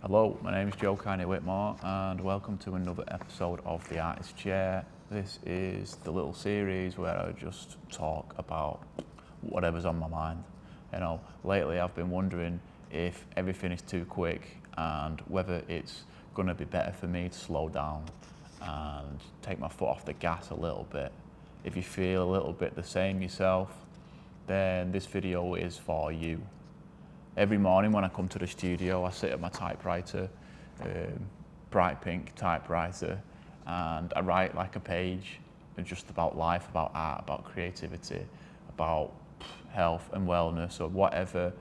Hello, my name is Joe Whitmore and welcome to another episode of The Artist Chair. This is the little series where I just talk about whatever's on my mind. Lately I've been wondering if everything is too quick and whether it's going to be better for me to slow down and take my foot off the gas a little bit. If you feel a little bit the same yourself, then this video is for you. Every morning when I come to the studio, I sit at my typewriter, bright pink typewriter, and I write like a page just about life, about art, about creativity, about health and wellness, or whatever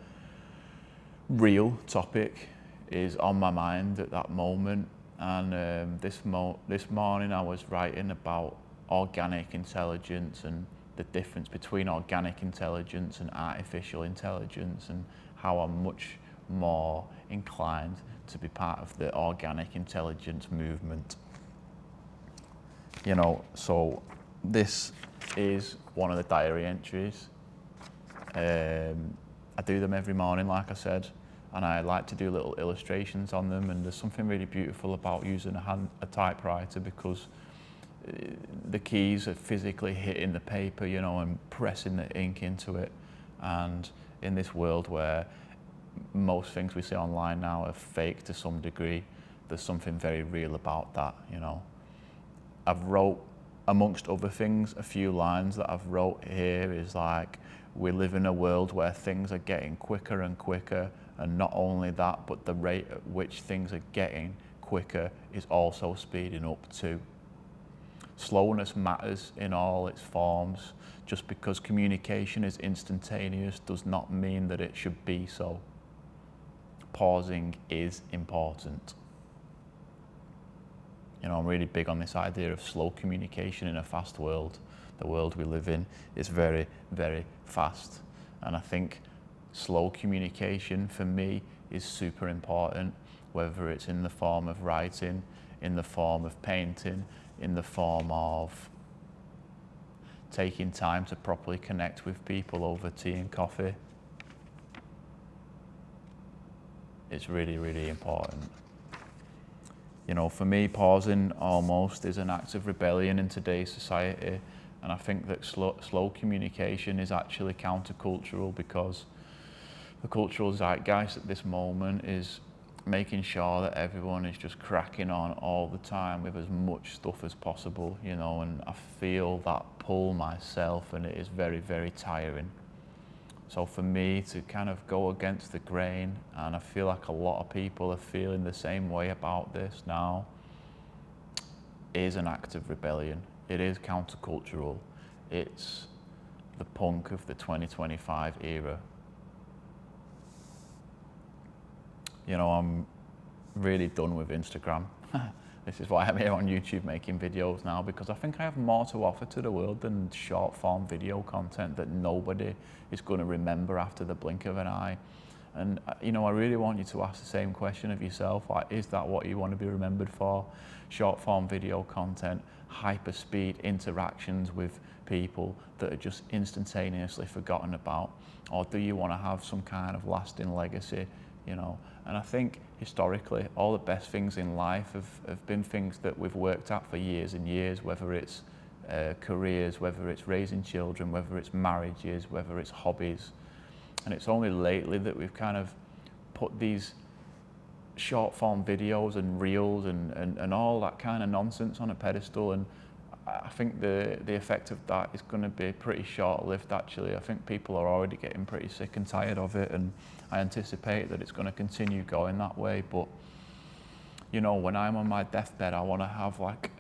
real topic is on my mind at that moment. And this morning I was writing about organic intelligence and the difference between organic intelligence and artificial intelligence, and how I'm much more inclined to be part of the organic intelligence movement. So this is one of the diary entries. I do them every morning, like I said, and I like to do little illustrations on them, and there's something really beautiful about using a typewriter because the keys are physically hitting the paper, and pressing the ink into it. And in this world where most things we see online now are fake to some degree, there's something very real about that. I've wrote, amongst other things, a few lines that I've wrote here is like, we live in a world where things are getting quicker and quicker, and not only that, but the rate at which things are getting quicker is also speeding up too. Slowness matters in all its forms. Just because communication is instantaneous does not mean that it should be so. Pausing is important. I'm really big on this idea of slow communication in a fast world. The world we live in is very, very fast. And I think slow communication for me is super important, whether it's in the form of writing, in the form of painting, in the form of taking time to properly connect with people over tea and coffee. It's really, really important. For me, pausing almost is an act of rebellion in today's society, and I think that slow communication is actually countercultural, because the cultural zeitgeist at this moment is making sure that everyone is just cracking on all the time with as much stuff as possible, and I feel that pull myself, and it is very, very tiring. So for me to kind of go against the grain, and I feel like a lot of people are feeling the same way about this now, is an act of rebellion. It is countercultural. It's the punk of the 2025 era. I'm really done with Instagram. This is why I'm here on YouTube making videos now, because I think I have more to offer to the world than short form video content that nobody is going to remember after the blink of an eye. And I really want you to ask the same question of yourself. Like, is that what you want to be remembered for? Short form video content, hyper speed interactions with people that are just instantaneously forgotten about? Or do you want to have some kind of lasting legacy? And I think historically all the best things in life have been things that we've worked at for years and years, whether it's careers, whether it's raising children, whether it's marriages, whether it's hobbies. And it's only lately that we've kind of put these short form videos and reels and all that kind of nonsense on a pedestal, and I think the effect of that is going to be pretty short-lived, actually. I think people are already getting pretty sick and tired of it, and I anticipate that it's going to continue going that way. But when I'm on my deathbed, I want to have like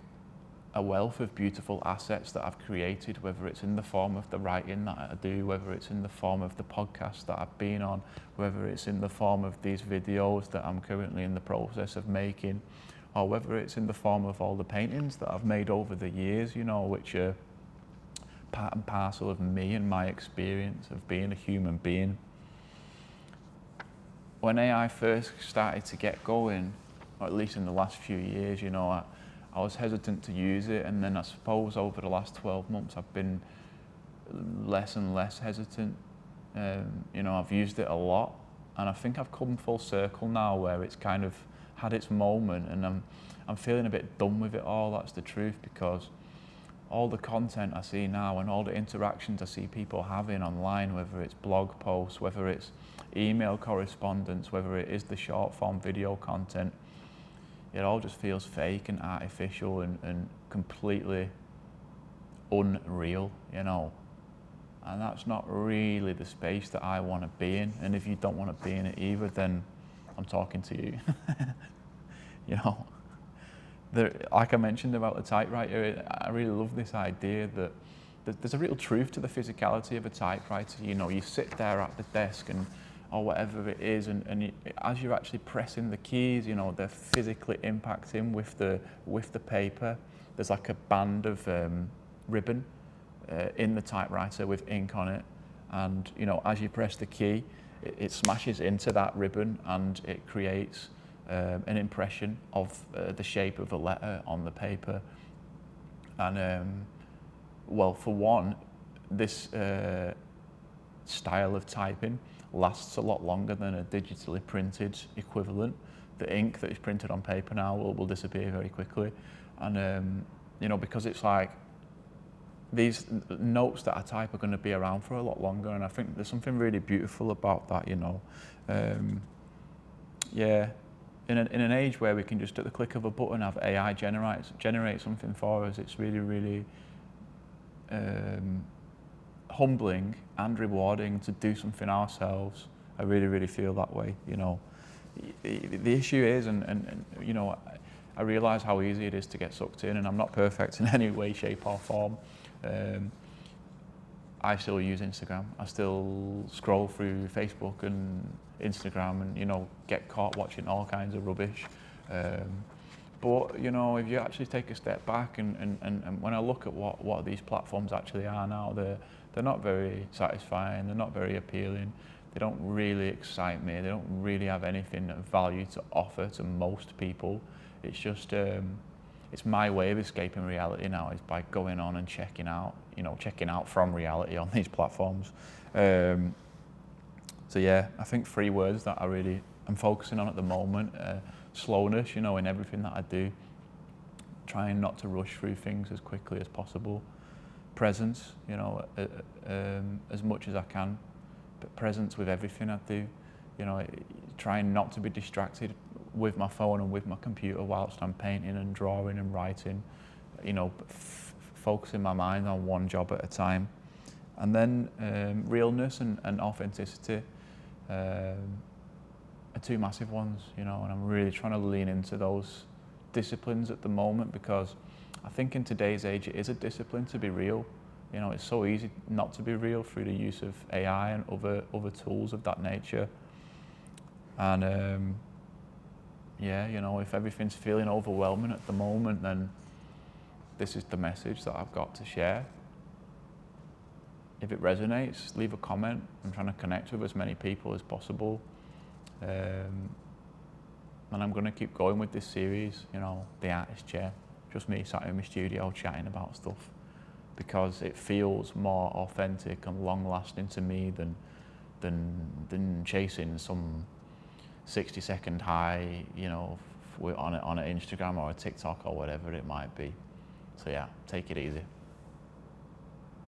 a wealth of beautiful assets that I've created, whether it's in the form of the writing that I do, whether it's in the form of the podcast that I've been on, whether it's in the form of these videos that I'm currently in the process of making, or whether it's in the form of all the paintings that I've made over the years, which are part and parcel of me and my experience of being a human being. When AI first started to get going, or at least in the last few years, I was hesitant to use it, and then I suppose over the last 12 months I've been less and less hesitant. I've used it a lot, And I think I've come full circle now where it's kind of had its moment, and I'm feeling a bit done with it all, that's the truth, because all the content I see now and all the interactions I see people having online, whether it's blog posts, whether it's email correspondence, whether it is the short form video content, it all just feels fake and artificial and completely unreal, you know. And that's not really the space that I want to be in. And if you don't want to be in it either, then I'm talking to you. You know, like I mentioned about the typewriter, I really love this idea that there's a real truth to the physicality of a typewriter. You know, you sit there at the desk and or whatever it is, and as you're actually pressing the keys, you know, they're physically impacting with the paper. There's like a band of ribbon in the typewriter with ink on it, and you know, as you press the key, it smashes into that ribbon and it creates an impression of the shape of a letter on the paper. And well, for one, this style of typing lasts a lot longer than a digitally printed equivalent. The ink that is printed on paper now will disappear very quickly, and you know, because it's like these notes that I type are going to be around for a lot longer, and I think there's something really beautiful about that, you know. Yeah, in an age where we can just at the click of a button have AI generate something for us, it's really, really humbling and rewarding to do something ourselves. I really, really feel that way, you know. The issue is, and you know, I realise how easy it is to get sucked in, and I'm not perfect in any way, shape or form. I still use Instagram. I still scroll through Facebook and Instagram and, you know, get caught watching all kinds of rubbish. But, you know, if you actually take a step back and when I look at what these platforms actually are now, they're not very satisfying, they're not very appealing, they don't really excite me, they don't really have anything of value to offer to most people. It's just, it's my way of escaping reality now, is by going on and checking out from reality on these platforms. So yeah, I think 3 words that I'm focusing on at the moment: slowness, you know, in everything that I do, trying not to rush through things as quickly as possible. Presence, you know, as much as I can, but presence with everything I do, you know, trying not to be distracted with my phone and with my computer whilst I'm painting and drawing and writing, you know, focusing my mind on one job at a time. And then realness and authenticity are 2 massive ones, you know, and I'm really trying to lean into those disciplines at the moment, because I think in today's age it is a discipline to be real. You know, it's so easy not to be real through the use of AI and other tools of that nature. And yeah, you know, if everything's feeling overwhelming at the moment, then this is the message that I've got to share. If it resonates, leave a comment. I'm trying to connect with as many people as possible. And I'm going to keep going with this series, you know, The Artist Chair. Just me sat in my studio chatting about stuff, because it feels more authentic and long-lasting to me than chasing some 60-second high, you know, on an Instagram or a TikTok or whatever it might be. So yeah, take it easy.